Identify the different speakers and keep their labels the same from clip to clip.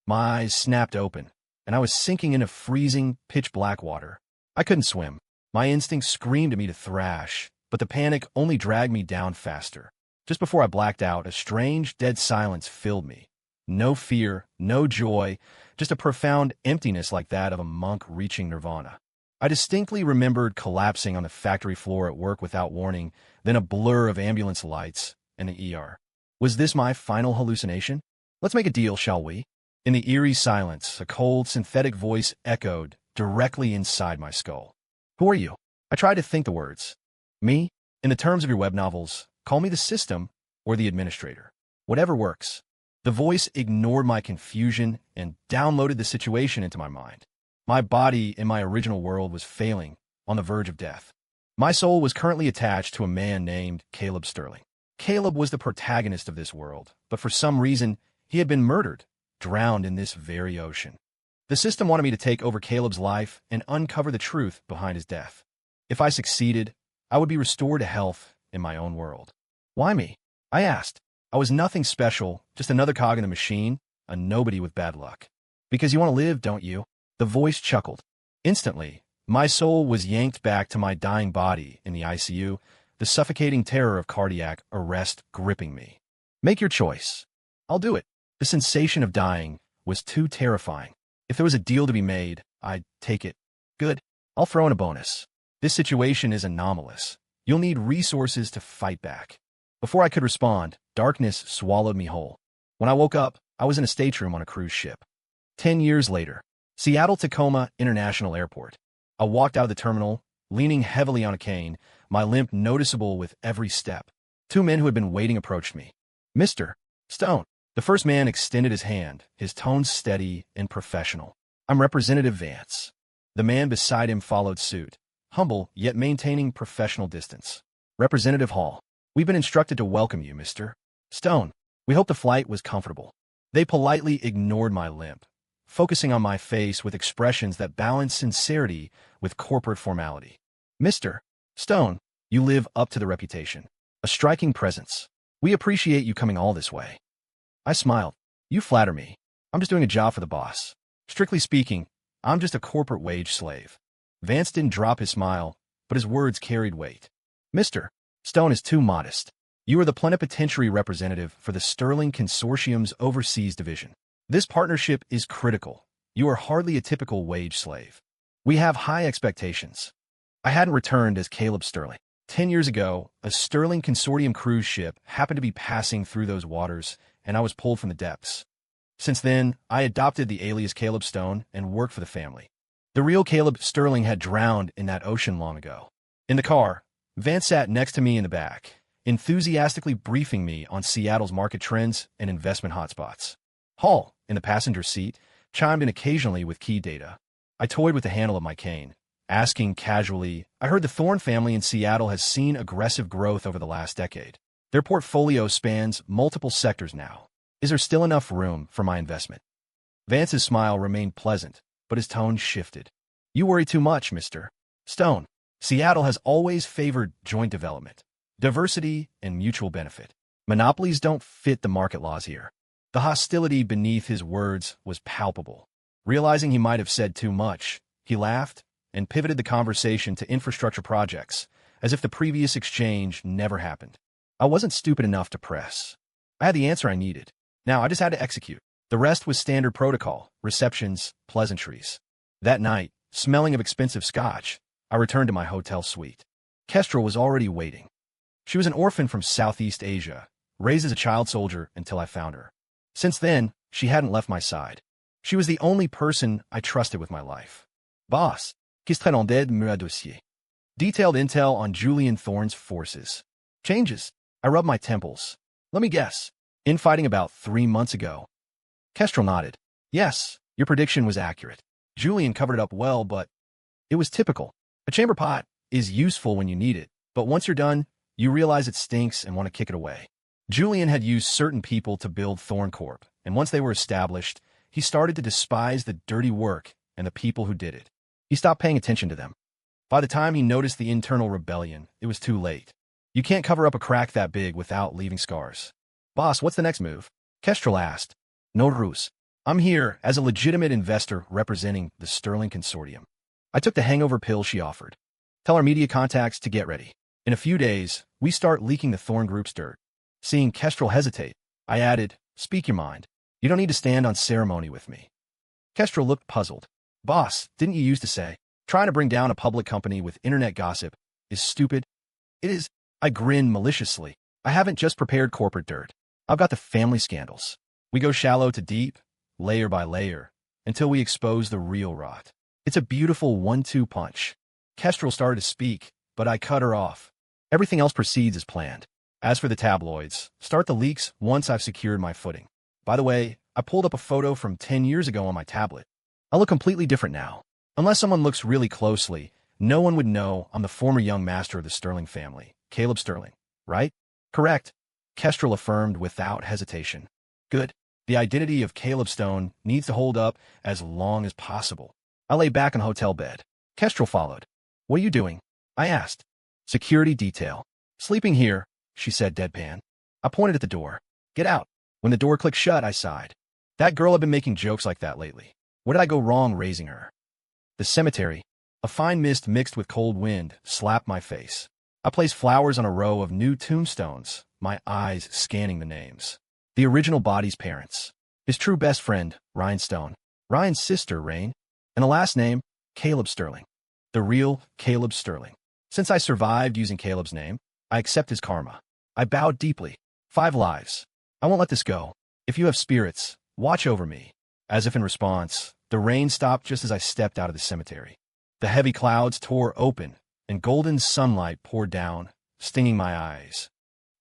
Speaker 1: My eyes snapped open, and I was sinking into freezing, pitch-black water. I couldn't swim. My instincts screamed at me to thrash, but the panic only dragged me down faster. Just before I blacked out, a strange, dead silence filled me. No fear, no joy, just a profound emptiness like that of a monk reaching nirvana. I distinctly remembered collapsing on the factory floor at work without warning, then a blur of ambulance lights and the ER. Was this my final hallucination? Let's make a deal, shall we? In the eerie silence, a cold, synthetic voice echoed directly inside my skull. Who are you? I tried to think the words. Me? In the terms of your web novels, call me the system or the administrator. Whatever works. The voice ignored my confusion and downloaded the situation into my mind. My body in my original world was failing, on the verge of death. My soul was currently attached to a man named Caleb Sterling. Caleb was the protagonist of this world, but for some reason, he had been murdered, drowned in this very ocean. The system wanted me to take over Caleb's life and uncover the truth behind his death. If I succeeded, I would be restored to health in my own world. Why me? I asked. I was nothing special, just another cog in the machine, a nobody with bad luck. Because you want to live, don't you? The voice chuckled. Instantly, my soul was yanked back to my dying body in the ICU, the suffocating terror of cardiac arrest gripping me. Make your choice. I'll do it. The sensation of dying was too terrifying. If there was a deal to be made, I'd take it. Good. I'll throw in a bonus. This situation is anomalous. You'll need resources to fight back. Before I could respond, darkness swallowed me whole. When I woke up, I was in a stateroom on a cruise ship. 10 years later, Seattle-Tacoma International Airport. I walked out of the terminal, leaning heavily on a cane, my limp noticeable with every step. Two men who had been waiting approached me. Mr. Stone. The first man extended his hand, his tone steady and professional. I'm Representative Vance. The man beside him followed suit, humble yet maintaining professional distance. Representative Hall. We've been instructed to welcome you, Mr. Stone. We hope the flight was comfortable. They politely ignored my limp, focusing on my face with expressions that balanced sincerity with corporate formality. Mr. Stone, you live up to the reputation. A striking presence. We appreciate you coming all this way. I smiled. You flatter me. I'm just doing a job for the boss. Strictly speaking, I'm just a corporate wage slave. Vance didn't drop his smile, but his words carried weight. Mr. Stone is too modest. You are the plenipotentiary representative for the Sterling Consortium's overseas division. This partnership is critical. You are hardly a typical wage slave. We have high expectations. I hadn't returned as Caleb Sterling. 10 years ago, a Sterling Consortium cruise ship happened to be passing through those waters, and I was pulled from the depths. Since then, I adopted the alias Caleb Stone and worked for the family. The real Caleb Sterling had drowned in that ocean long ago. In the car, Vance sat next to me in the back, enthusiastically briefing me on Seattle's market trends and investment hotspots. Hall, in the passenger seat, chimed in occasionally with key data. I toyed with the handle of my cane, asking casually, I heard the Thorne family in Seattle has seen aggressive growth over the last decade. Their portfolio spans multiple sectors now. Is there still enough room for my investment? Vance's smile remained pleasant, but his tone shifted. You worry too much, Mr. Stone. Seattle has always favored joint development, diversity, and mutual benefit. Monopolies don't fit the market laws here. The hostility beneath his words was palpable. Realizing he might have said too much, he laughed and pivoted the conversation to infrastructure projects, as if the previous exchange never happened. I wasn't stupid enough to press. I had the answer I needed. Now I just had to execute. The rest was standard protocol, receptions, pleasantries. That night, smelling of expensive scotch, I returned to my hotel suite. Kestrel was already waiting. She was an orphan from Southeast Asia, raised as a child soldier until I found her. Since then, she hadn't left my side. She was the only person I trusted with my life. Boss, qui serait en d'aide me dossier. Detailed intel on Julian Thorne's forces. Changes. I rubbed my temples. Let me guess. Infighting about 3 months ago. Kestrel nodded. Yes, your prediction was accurate. Julian covered it up well, but it was typical. A chamber pot is useful when you need it, but once you're done, you realize it stinks and want to kick it away. Julian had used certain people to build Thorne Corp, and once they were established, he started to despise the dirty work and the people who did it. He stopped paying attention to them. By the time he noticed the internal rebellion, it was too late. You can't cover up a crack that big without leaving scars. Boss, what's the next move? Kestrel asked. No ruse. I'm here as a legitimate investor representing the Sterling Consortium. I took the hangover pill she offered. Tell our media contacts to get ready. In a few days, we start leaking the Thorn Group's dirt. Seeing Kestrel hesitate, I added, speak your mind. You don't need to stand on ceremony with me. Kestrel looked puzzled. Boss, didn't you used to say, trying to bring down a public company with internet gossip is stupid? It is. I grinned maliciously. I haven't just prepared corporate dirt. I've got the family scandals. We go shallow to deep, layer by layer, until we expose the real rot. It's a beautiful 1-2 punch. Kestrel started to speak, but I cut her off. Everything else proceeds as planned. As for the tabloids, start the leaks once I've secured my footing. By the way, I pulled up a photo from 10 years ago on my tablet. I look completely different now. Unless someone looks really closely, no one would know I'm the former young master of the Sterling family, Caleb Sterling, right? Correct, Kestrel affirmed without hesitation. Good. The identity of Caleb Stone needs to hold up as long as possible. I lay back in a hotel bed. Kestrel followed. What are you doing? I asked. Security detail. Sleeping here, she said deadpan. I pointed at the door. Get out. When the door clicked shut, I sighed. That girl had been making jokes like that lately. What did I go wrong raising her? The cemetery. A fine mist mixed with cold wind slapped my face. I placed flowers on a row of new tombstones, my eyes scanning the names. The original body's parents. His true best friend, Ryan Stone. Ryan's sister, Rain. And a last name, Caleb Sterling. The real Caleb Sterling. Since I survived using Caleb's name, I accept his karma. I bowed deeply. 5 lives. I won't let this go. If you have spirits, watch over me. As if in response, the rain stopped just as I stepped out of the cemetery. The heavy clouds tore open, and golden sunlight poured down, stinging my eyes.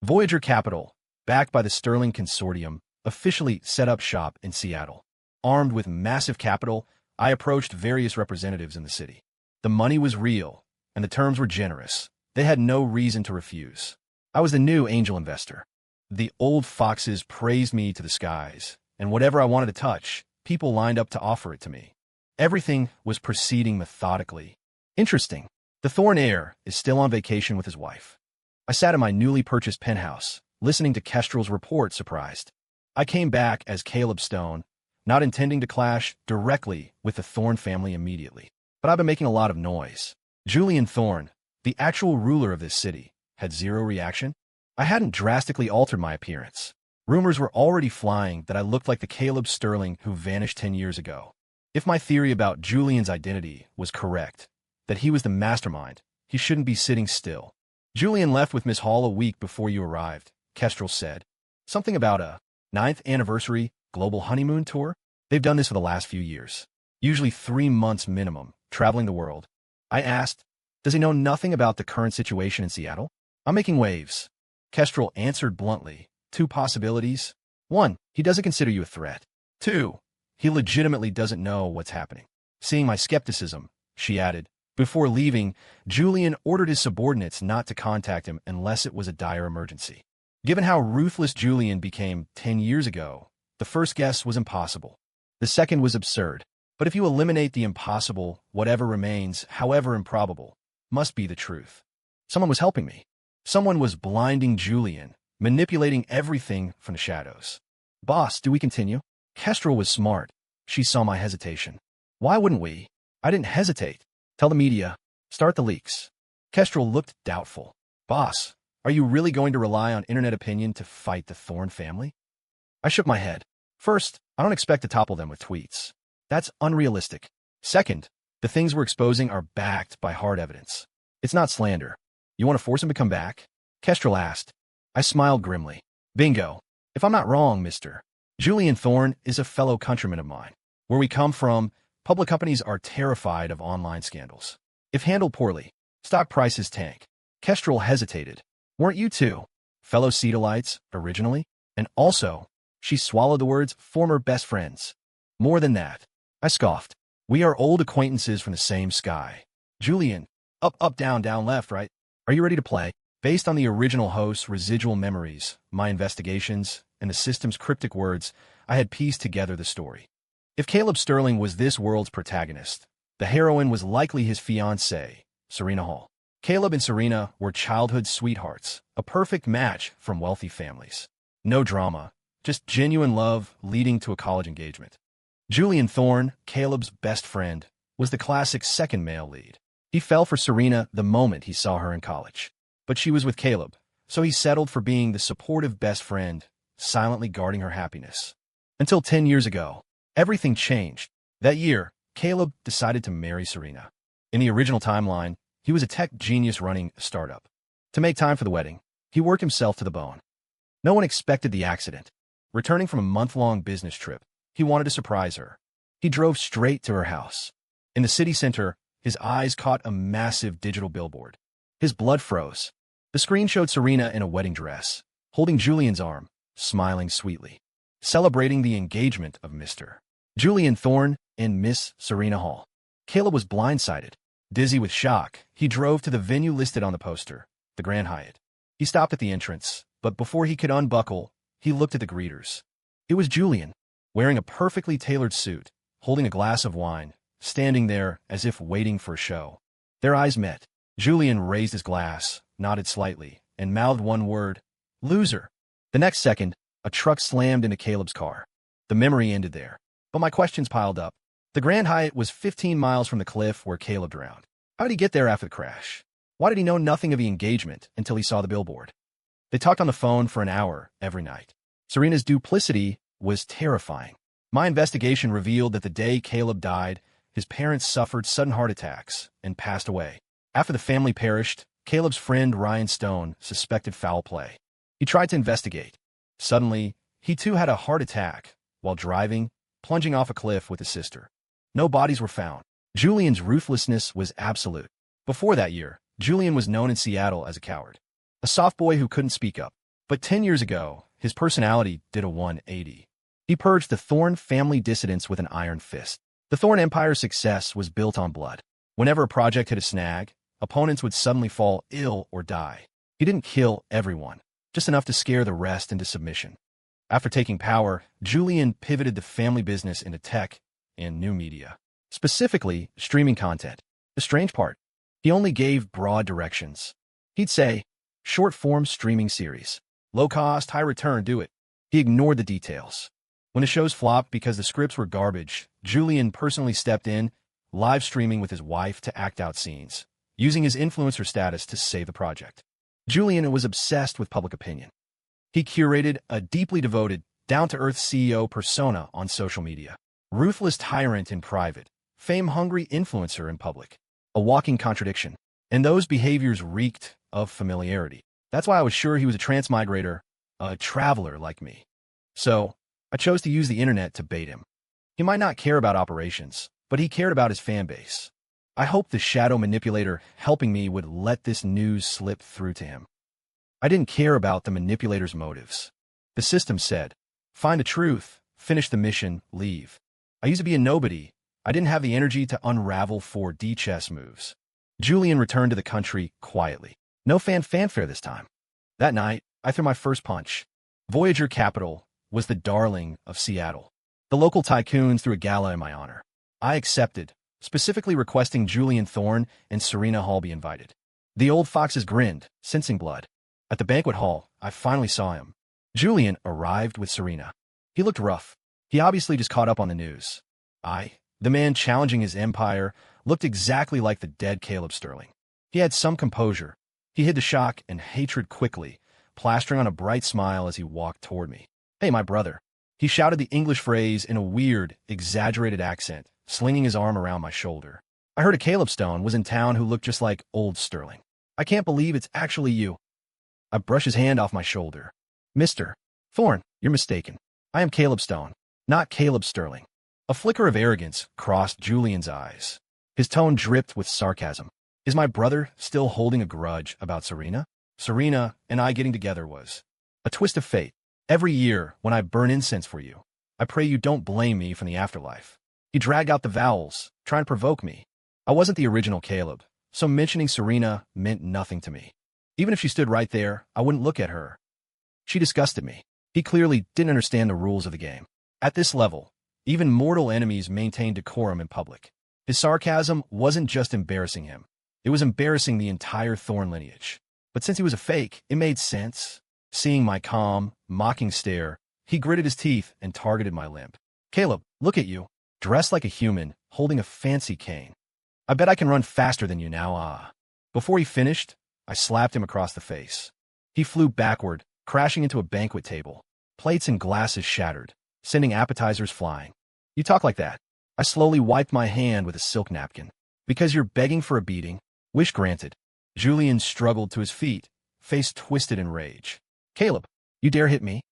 Speaker 1: Voyager Capital, backed by the Sterling Consortium, officially set up shop in Seattle. Armed with massive capital, I approached various representatives in the city. The money was real, and the terms were generous. They had no reason to refuse. I was the new angel investor. The old foxes praised me to the skies, and whatever I wanted to touch, people lined up to offer it to me. Everything was proceeding methodically. Interesting. The Thorn heir is still on vacation with his wife. I sat in my newly purchased penthouse, listening to Kestrel's report surprised. I came back as Caleb Stone, not intending to clash directly with the Thorn family immediately. But I've been making a lot of noise. Julian Thorn, the actual ruler of this city, had zero reaction. I hadn't drastically altered my appearance. Rumors were already flying that I looked like the Caleb Sterling who vanished 10 years ago. If my theory about Julian's identity was correct, that he was the mastermind, he shouldn't be sitting still. Julian left with Miss Hall a week before you arrived, Kestrel said. Something about a 9th anniversary global honeymoon tour? They've done this for the last few years. Usually 3 months minimum, traveling the world. I asked, does he know nothing about the current situation in Seattle? I'm making waves. Kestrel answered bluntly. 2 possibilities. 1, he doesn't consider you a threat. 2, he legitimately doesn't know what's happening. Seeing my skepticism, she added, before leaving, Julian ordered his subordinates not to contact him unless it was a dire emergency. Given how ruthless Julian became 10 years ago, the first guess was impossible. The second was absurd. But if you eliminate the impossible, whatever remains, however improbable, must be the truth. Someone was helping me. Someone was blinding Julian, manipulating everything from the shadows. Boss, do we continue? Kestrel was smart. She saw my hesitation. Why wouldn't we? I didn't hesitate. Tell the media. Start the leaks. Kestrel looked doubtful. Boss, are you really going to rely on internet opinion to fight the Thorn family? I shook my head. First, I don't expect to topple them with tweets. That's unrealistic. Second, the things we're exposing are backed by hard evidence. It's not slander. You want to force him to come back? Kestrel asked. I smiled grimly. Bingo. If I'm not wrong, Mr. Julian Thorn is a fellow countryman of mine. Where we come from, public companies are terrified of online scandals. If handled poorly, stock prices tank. Kestrel hesitated. Weren't you too? Fellow Cedarlites, originally? And also, she swallowed the words, former best friends. More than that. I scoffed. We are old acquaintances from the same sky. Julian, up, up, down, down, left, right? Are you ready to play? Based on the original host's residual memories, my investigations, and the system's cryptic words, I had pieced together the story. If Caleb Sterling was this world's protagonist, the heroine was likely his fiancée, Serena Hall. Caleb and Serena were childhood sweethearts, a perfect match from wealthy families. No drama, just genuine love leading to a college engagement. Julian Thorne, Caleb's best friend, was the classic second male lead. He fell for Serena the moment he saw her in college. But she was with Caleb, so he settled for being the supportive best friend, silently guarding her happiness. Until 10 years ago, everything changed. That year, Caleb decided to marry Serena. In the original timeline, he was a tech genius running a startup. To make time for the wedding, he worked himself to the bone. No one expected the accident. Returning from a month-long business trip, he wanted to surprise her. He drove straight to her house. In the city center, his eyes caught a massive digital billboard. His blood froze. The screen showed Serena in a wedding dress, holding Julian's arm, smiling sweetly, celebrating the engagement of Mr. Julian Thorne and Miss Serena Hall. Caleb was blindsided. Dizzy with shock, he drove to the venue listed on the poster, the Grand Hyatt. He stopped at the entrance, but before he could unbuckle, he looked at the greeters. It was Julian, wearing a perfectly tailored suit, holding a glass of wine, standing there as if waiting for a show. Their eyes met. Julian raised his glass, nodded slightly, and mouthed one word, "Loser." The next second, a truck slammed into Caleb's car. The memory ended there, but my questions piled up. The Grand Hyatt was 15 miles from the cliff where Caleb drowned. How did he get there after the crash? Why did he know nothing of the engagement until he saw the billboard? They talked on the phone for an hour every night. Serena's duplicity was terrifying. My investigation revealed that the day Caleb died, his parents suffered sudden heart attacks and passed away. After the family perished, Caleb's friend Ryan Stone suspected foul play. He tried to investigate. Suddenly, he too had a heart attack while driving, plunging off a cliff with his sister. No bodies were found. Julian's ruthlessness was absolute. Before that year, Julian was known in Seattle as a coward, a soft boy who couldn't speak up. But 10 years ago, his personality did a 180. He purged the Thorne family dissidents with an iron fist. The Thorne Empire's success was built on blood. Whenever a project hit a snag, opponents would suddenly fall ill or die. He didn't kill everyone, just enough to scare the rest into submission. After taking power, Julian pivoted the family business into tech and new media, specifically streaming content. The strange part, he only gave broad directions. He'd say, short-form streaming series, low cost, high return, do it. He ignored the details. When the shows flopped because the scripts were garbage, Julian personally stepped in, live streaming with his wife to act out scenes, using his influencer status to save the project. Julian was obsessed with public opinion. He curated a deeply devoted, down-to-earth CEO persona on social media. Ruthless tyrant in private, fame-hungry influencer in public. A walking contradiction. And those behaviors reeked of familiarity. That's why I was sure he was a transmigrator, a traveler like me. So, I chose to use the internet to bait him. He might not care about operations, but he cared about his fan base. I hoped the shadow manipulator helping me would let this news slip through to him. I didn't care about the manipulator's motives. The system said, find the truth, finish the mission, leave. I used to be a nobody. I didn't have the energy to unravel 4D chess moves. Julian returned to the country quietly. No fanfare this time. That night, I threw my first punch. Voyager Capital was the darling of Seattle. The local tycoons threw a gala in my honor. I accepted, specifically requesting Julian Thorne and Serena Hall be invited. The old foxes grinned, sensing blood. At the banquet hall, I finally saw him. Julian arrived with Serena. He looked rough. He obviously just caught up on the news. The man challenging his empire, looked exactly like the dead Caleb Sterling. He had some composure. He hid the shock and hatred quickly, plastering on a bright smile as he walked toward me. Hey, my brother. He shouted the English phrase in a weird, exaggerated accent, slinging his arm around my shoulder. I heard a Caleb Stone was in town who looked just like old Sterling. I can't believe it's actually you. I brushed his hand off my shoulder. Mr. Thorne, you're mistaken. I am Caleb Stone, not Caleb Sterling. A flicker of arrogance crossed Julian's eyes. His tone dripped with sarcasm. Is my brother still holding a grudge about Serena? Serena and I getting together was a twist of fate. Every year, when I burn incense for you, I pray you don't blame me from the afterlife. He dragged out the vowels, trying to provoke me. I wasn't the original Caleb, so mentioning Serena meant nothing to me. Even if she stood right there, I wouldn't look at her. She disgusted me. He clearly didn't understand the rules of the game. At this level, even mortal enemies maintain decorum in public. His sarcasm wasn't just embarrassing him. It was embarrassing the entire Thorne lineage. But since he was a fake, it made sense. Seeing my calm, mocking stare, he gritted his teeth and targeted my limp. Caleb, look at you. dressed like a human, holding a fancy cane. I bet I can run faster than you now, ah. Before he finished, I slapped him across the face. He flew backward, crashing into a banquet table. Plates and glasses shattered, sending appetizers flying. You talk like that. I slowly wiped my hand with a silk napkin. Because you're begging for a beating? Wish granted. Julian struggled to his feet, face twisted in rage. Caleb, you dare hit me?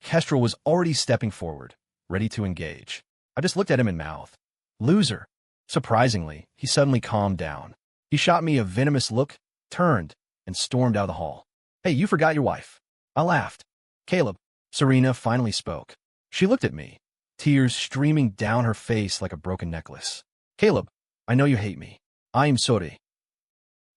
Speaker 1: Kestrel was already stepping forward, ready to engage. I just looked at him in mouth. Loser. Surprisingly, he suddenly calmed down. He shot me a venomous look, turned, and stormed out of the hall. Hey, you forgot your wife. I laughed. Caleb. Serena finally spoke. She looked at me, tears streaming down her face like a broken necklace. Caleb, I know you hate me. I am sorry.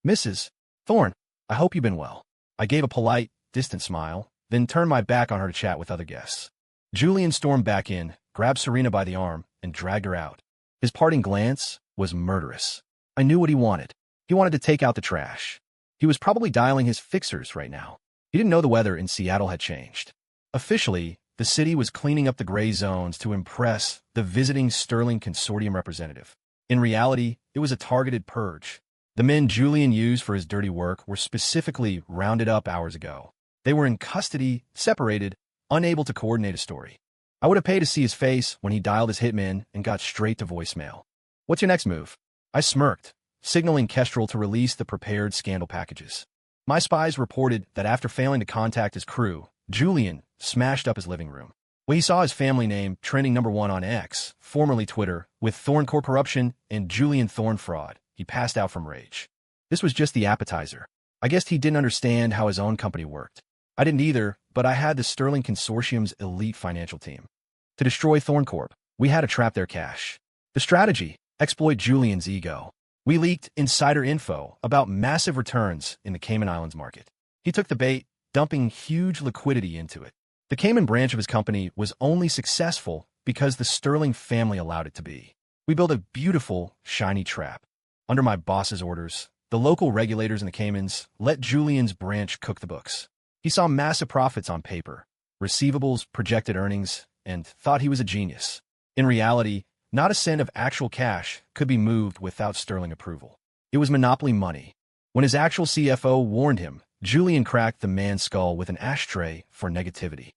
Speaker 1: Mrs. Thorne, I hope you've been well. I gave a polite, distant smile, then turned my back on her to chat with other guests. Julian stormed back in, grabbed Serena by the arm, and dragged her out. His parting glance was murderous. I knew what he wanted. He wanted to take out the trash. He was probably dialing his fixers right now. He didn't know the weather in Seattle had changed. Officially, the city was cleaning up the gray zones to impress the visiting Sterling Consortium representative. In reality, it was a targeted purge. The men Julian used for his dirty work were specifically rounded up hours ago. They were in custody, separated, unable to coordinate a story. I would have paid to see his face when he dialed his hitmen and got straight to voicemail. What's your next move? I smirked, signaling Kestrel to release the prepared scandal packages. My spies reported that after failing to contact his crew, Julian smashed up his living room. When he saw his family name trending #1 on X, formerly Twitter, with Thorne corruption and Julian Thorne fraud, he passed out from rage. This was just the appetizer. I guessed he didn't understand how his own company worked. I didn't either, but I had the Sterling Consortium's elite financial team. To destroy Thorne Corp, we had to trap their cash. The strategy: exploit Julian's ego. We leaked insider info about massive returns in the Cayman Islands market. He took the bait, dumping huge liquidity into it. The Cayman branch of his company was only successful because the Sterling family allowed it to be. We built a beautiful, shiny trap. Under my boss's orders, the local regulators in the Caymans let Julian's branch cook the books. He saw massive profits on paper, receivables, projected earnings, and thought he was a genius. In reality, not a cent of actual cash could be moved without Sterling approval. It was monopoly money. When his actual CFO warned him, Julian cracked the man's skull with an ashtray for negativity.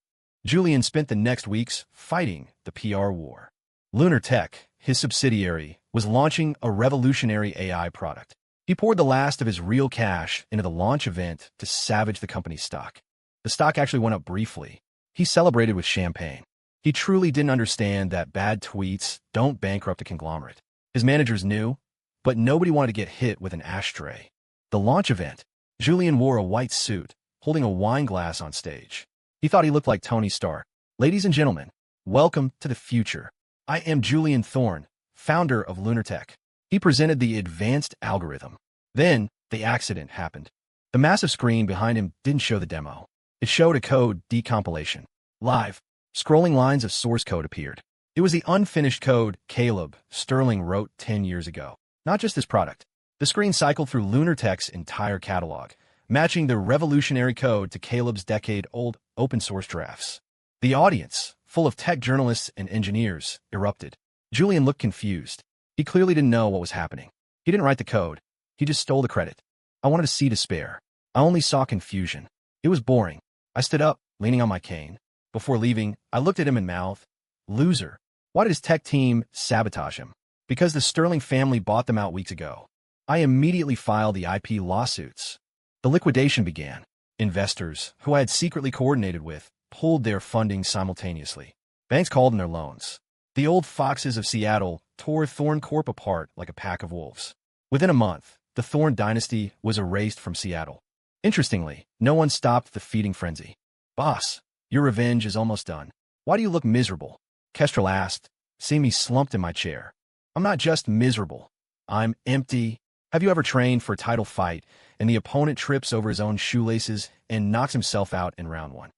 Speaker 1: Julian spent the next weeks fighting the PR war. Lunar Tech, his subsidiary, was launching a revolutionary AI product. He poured the last of his real cash into the launch event to savage the company's stock. The stock actually went up briefly. He celebrated with champagne. He truly didn't understand that bad tweets don't bankrupt a conglomerate. His managers knew, but nobody wanted to get hit with an ashtray. The launch event. Julian wore a white suit, holding a wine glass on stage. He thought he looked like Tony Stark. Ladies and gentlemen, welcome to the future. I am Julian Thorne, founder of Lunar Tech. He presented the advanced algorithm. Then, the accident happened. The massive screen behind him didn't show the demo. It showed a code decompilation. Live, scrolling lines of source code appeared. It was the unfinished code Caleb Sterling wrote 10 years ago. Not just this product. The screen cycled through Lunar Tech's entire catalog, matching the revolutionary code to Caleb's decade-old open-source drafts. The audience, full of tech journalists and engineers, erupted. Julian looked confused. He clearly didn't know what was happening. He didn't write the code. He just stole the credit. I wanted to see despair. I only saw confusion. It was boring. I stood up, leaning on my cane. Before leaving, I looked at him in mouth. Loser. Why did his tech team sabotage him? Because the Sterling family bought them out weeks ago. I immediately filed the IP lawsuits. The liquidation began. Investors, who I had secretly coordinated with, pulled their funding simultaneously. Banks called in their loans. The old foxes of Seattle tore Thorne Corp apart like a pack of wolves. Within a month, the Thorne dynasty was erased from Seattle. Interestingly, no one stopped the feeding frenzy. Boss, your revenge is almost done. Why do you look miserable? Kestrel asked, seeing me slumped in my chair. I'm not just miserable. I'm empty. Have you ever trained for a title fight and the opponent trips over his own shoelaces and knocks himself out in round 1?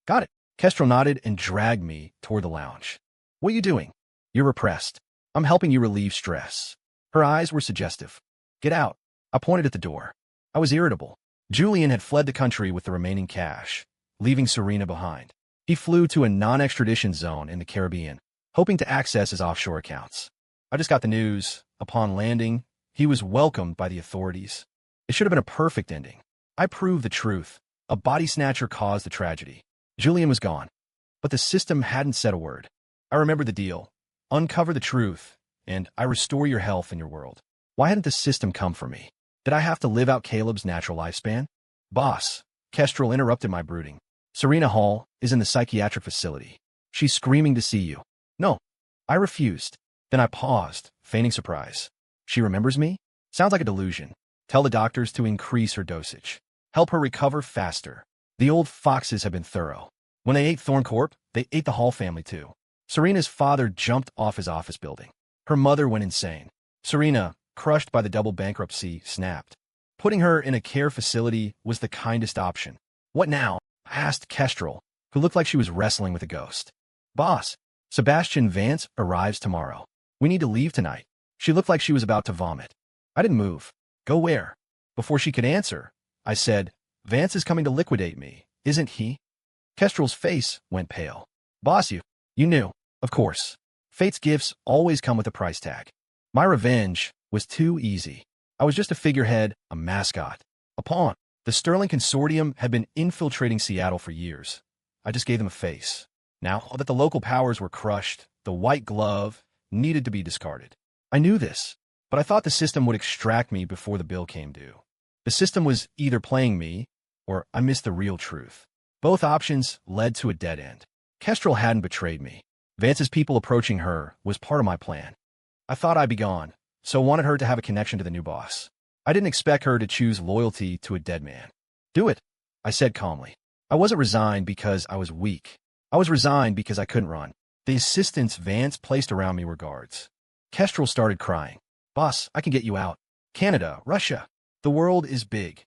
Speaker 1: Got it. Kestrel nodded and dragged me toward the lounge. What are you doing? You're repressed. I'm helping you relieve stress. Her eyes were suggestive. Get out. I pointed at the door. I was irritable. Julian had fled the country with the remaining cash, leaving Serena behind. He flew to a non-extradition zone in the Caribbean. hoping to access his offshore accounts. I just got the news. Upon landing, he was welcomed by the authorities. It should have been a perfect ending. I proved the truth. A body snatcher caused the tragedy. Julian was gone. But the system hadn't said a word. I remembered the deal. Uncover the truth, and I restore your health in your world. Why hadn't the system come for me? Did I have to live out Caleb's natural lifespan? Boss, Kestrel interrupted my brooding. Serena Hall is in the psychiatric facility. She's screaming to see you. No. I refused. Then I paused, feigning surprise. She remembers me? Sounds like a delusion. Tell the doctors to increase her dosage. Help her recover faster. The old foxes have been thorough. When they ate Thorncorp, they ate the Hall family too. Serena's father jumped off his office building. Her mother went insane. Serena, crushed by the double bankruptcy, snapped. Putting her in a care facility was the kindest option. What now? I asked Kestrel, who looked like she was wrestling with a ghost. Boss, Sebastian Vance arrives tomorrow. We need to leave tonight. She looked like she was about to vomit. I didn't move. Go where? Before she could answer, I said, Vance is coming to liquidate me, isn't he? Kestrel's face went pale. Boss, you knew. Of course. Fate's gifts always come with a price tag. My revenge was too easy. I was just a figurehead, a mascot, a pawn. The Sterling Consortium had been infiltrating Seattle for years. I just gave them a face. Now that the local powers were crushed, the white glove needed to be discarded. I knew this, but I thought the system would extract me before the bill came due. The system was either playing me, or I missed the real truth. Both options led to a dead end. Kestrel hadn't betrayed me. Vance's people approaching her was part of my plan. I thought I'd be gone, so wanted her to have a connection to the new boss. I didn't expect her to choose loyalty to a dead man. Do it, I said calmly. I wasn't resigned because I was weak. I was resigned because I couldn't run. The assistants Vance placed around me were guards. Kestrel started crying. Boss, I can get you out. Canada, Russia. The world is big.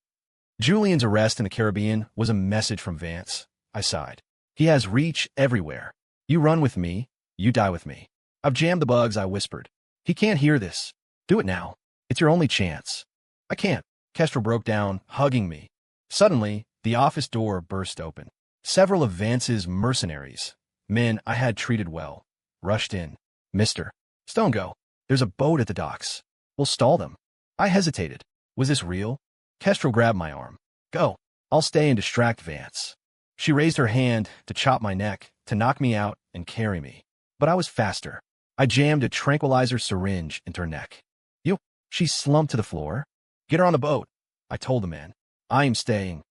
Speaker 1: Julian's arrest in the Caribbean was a message from Vance. I sighed. He has reach everywhere. You run with me, you die with me. I've jammed the bugs, I whispered. He can't hear this. Do it now. It's your only chance. I can't. Kestrel broke down, hugging me. Suddenly, the office door burst open. Several of Vance's mercenaries, men I had treated well, rushed in. Mr. Stone, go. There's a boat at the docks. We'll stall them. I hesitated. Was this real? Kestrel grabbed my arm. Go. I'll stay and distract Vance. She raised her hand to chop my neck, to knock me out and carry me. But I was faster. I jammed a tranquilizer syringe into her neck. You. She slumped to the floor. Get her on the boat. I told the man. I am staying.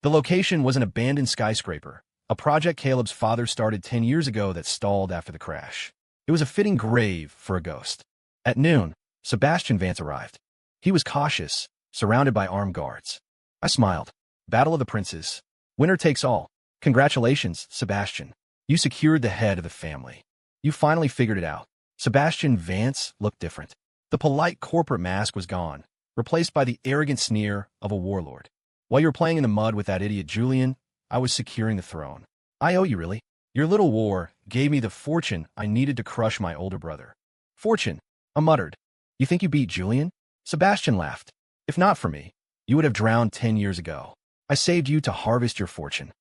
Speaker 1: The location was an abandoned skyscraper, a project Caleb's father started 10 years ago that stalled after the crash. It was a fitting grave for a ghost. At noon, Sebastian Vance arrived. He was cautious, surrounded by armed guards. I smiled. Battle of the Princes. Winner takes all. Congratulations, Sebastian. You secured the head of the family. You finally figured it out. Sebastian Vance looked different. The polite corporate mask was gone, replaced by the arrogant sneer of a warlord. While you were playing in the mud with that idiot Julian, I was securing the throne. I owe you, really. Your little war gave me the fortune I needed to crush my older brother. Fortune, I muttered. You think you beat Julian? Sebastian laughed. If not for me, you would have drowned 10 years ago. I saved you to harvest your fortune.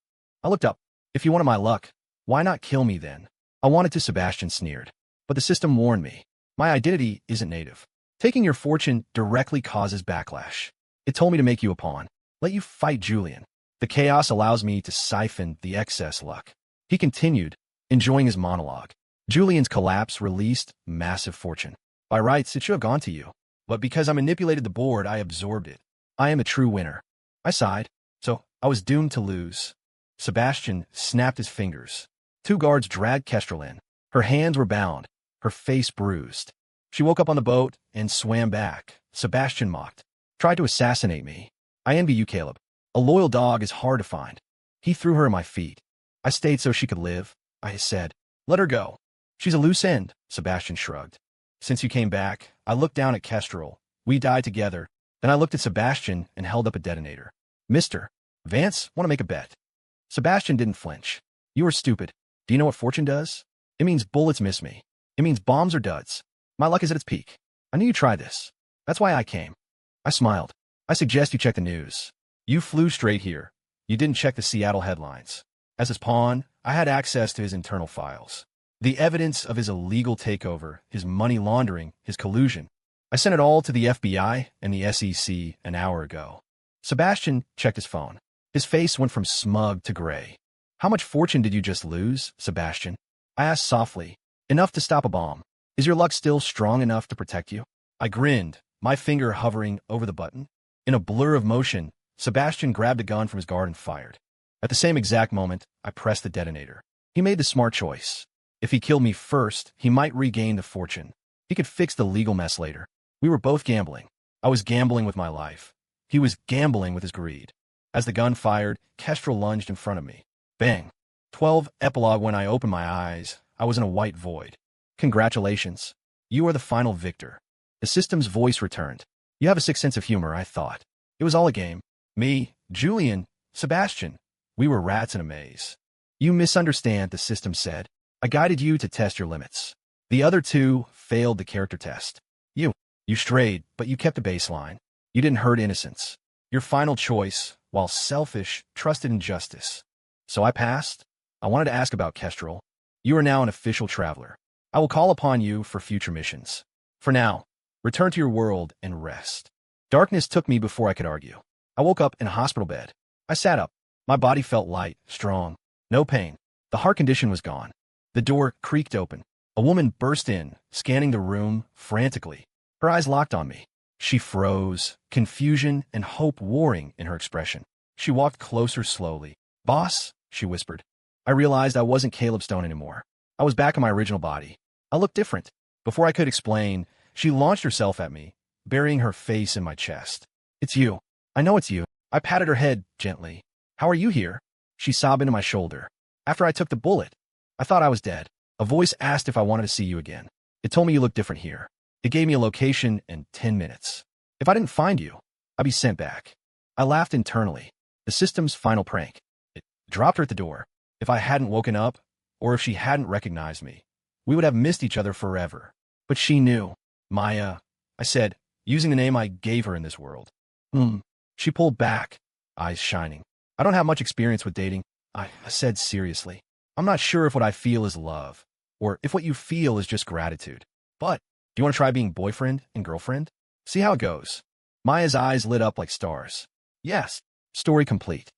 Speaker 1: I looked up. If you wanted my luck, why not kill me then? I wanted to, Sebastian sneered. But the system warned me. My identity isn't native. Taking your fortune directly causes backlash. It told me to make you a pawn. Let you fight Julian. The chaos allows me to siphon the excess luck. He continued, enjoying his monologue. Julian's collapse released massive fortune. By rights, it should have gone to you. But because I manipulated the board, I absorbed it. I am a true winner. I sighed. So I was doomed to lose. Sebastian snapped his fingers. 2 guards dragged Kestrel in. Her hands were bound, her face bruised. She woke up on the boat and swam back. Sebastian mocked. Tried to assassinate me. I envy you, Caleb. A loyal dog is hard to find. He threw her at my feet. I stayed so she could live. I said, let her go. She's a loose end, Sebastian shrugged. Since you came back, I looked down at Kestrel. We died together. Then I looked at Sebastian and held up a detonator. Mr. Vance, want to make a bet? Sebastian didn't flinch. You are stupid. Do you know what fortune does? It means bullets miss me. It means bombs are duds. My luck is at its peak. I knew you'd try this. That's why I came. I smiled. I suggest you check the news. You flew straight here. You didn't check the Seattle headlines. As his pawn, I had access to his internal files. The evidence of his illegal takeover, his money laundering, his collusion. I sent it all to the FBI and the SEC an hour ago. Sebastian checked his phone. His face went from smug to gray. How much fortune did you just lose, Sebastian? I asked softly. Enough to stop a bomb. Is your luck still strong enough to protect you? I grinned, my finger hovering over the button. In a blur of motion, Sebastian grabbed a gun from his guard and fired. At the same exact moment, I pressed the detonator. He made the smart choice. If he killed me first, he might regain the fortune. He could fix the legal mess later. We were both gambling. I was gambling with my life. He was gambling with his greed. As the gun fired, Kestrel lunged in front of me. Bang. 12 epilogue. When I opened my eyes, I was in a white void. Congratulations. You are the final victor. The system's voice returned. You have a sick sense of humor, I thought. It was all a game. Me, Julian, Sebastian. We were rats in a maze. You misunderstand, the system said. I guided you to test your limits. The other two failed the character test. You strayed, but you kept a baseline. You didn't hurt innocence. Your final choice, while selfish, trusted in justice. So I passed. I wanted to ask about Kestrel. You are now an official traveler. I will call upon you for future missions. For now, return to your world and rest. Darkness took me before I could argue. I woke up in a hospital bed. I sat up. My body felt light, strong. No pain. The heart condition was gone. The door creaked open. A woman burst in, scanning the room frantically. Her eyes locked on me. She froze, confusion and hope warring in her expression. She walked closer slowly. Boss, she whispered. I realized I wasn't Caleb Stone anymore. I was back in my original body. I looked different. Before I could explain, she launched herself at me, burying her face in my chest. It's you. I know it's you. I patted her head gently. How are you here? She sobbed into my shoulder. After I took the bullet, I thought I was dead. A voice asked if I wanted to see you again. It told me you look different here. It gave me a location and 10 minutes. If I didn't find you, I'd be sent back. I laughed internally. The system's final prank. It dropped her at the door. If I hadn't woken up, or if she hadn't recognized me, we would have missed each other forever. But she knew. Maya, I said, using the name I gave her in this world. She pulled back, eyes shining. I don't have much experience with dating, I said seriously. I'm not sure if what I feel is love, or if what you feel is just gratitude. But, do you want to try being boyfriend and girlfriend? See how it goes. Maya's eyes lit up like stars. Yes. Story complete.